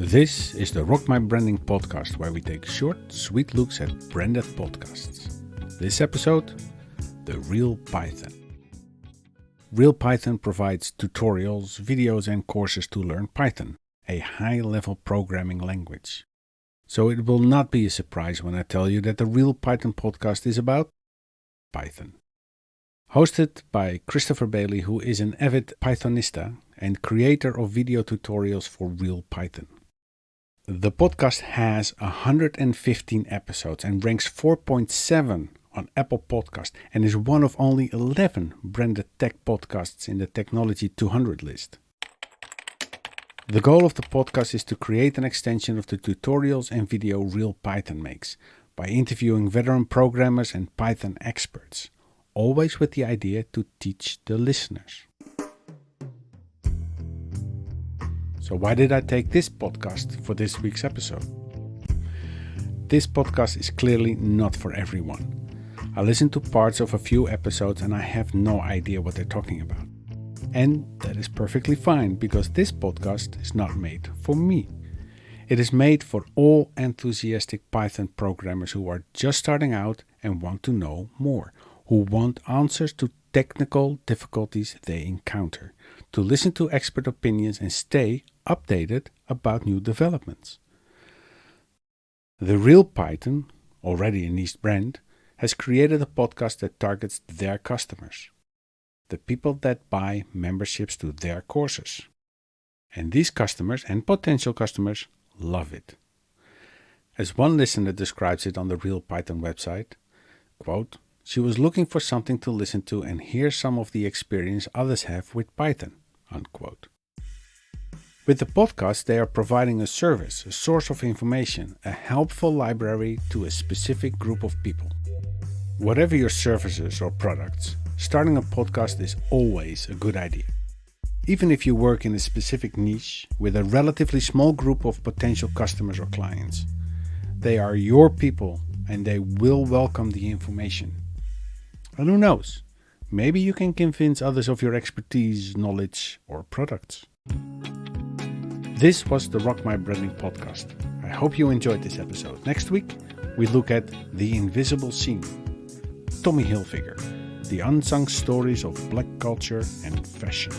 This is the Rock My Branding podcast, where we take short, sweet looks at branded podcasts. This episode, The Real Python. Real Python provides tutorials, videos and courses to learn Python, a high-level programming language. So it will not be a surprise when I tell you that the Real Python podcast is about Python. Hosted by Christopher Bailey, who is an avid Pythonista and creator of video tutorials for Real Python. The podcast has 115 episodes and ranks 4.7 on Apple Podcast and is one of only 11 branded tech podcasts in the Technology 200 list. The goal of the podcast is to create an extension of the tutorials and video Real Python makes by interviewing veteran programmers and Python experts, always with the idea to teach the listeners. So why did I take this podcast for this week's episode? This podcast is clearly not for everyone. I listened to parts of a few episodes and I have no idea what they're talking about. And that is perfectly fine, because this podcast is not made for me. It is made for all enthusiastic Python programmers who are just starting out and want to know more, who want answers to technical difficulties they encounter, to listen to expert opinions and stay updated about new developments. The Real Python, already a niche brand, has created a podcast that targets their customers, the people that buy memberships to their courses. And these customers and potential customers love it. As one listener describes it on the Real Python website, quote, "She was looking for something to listen to and hear some of the experience others have with Python," unquote. With the podcast, they are providing a service, a source of information, a helpful library to a specific group of people. Whatever your services or products, starting a podcast is always a good idea. Even if you work in a specific niche with a relatively small group of potential customers or clients, they are your people and they will welcome the information. And who knows, maybe you can convince others of your expertise, knowledge, or products. This was the Rock My Branding podcast. I hope you enjoyed this episode. Next week, we look at The Invisible Scene, Tommy Hilfiger, the unsung stories of black culture and fashion.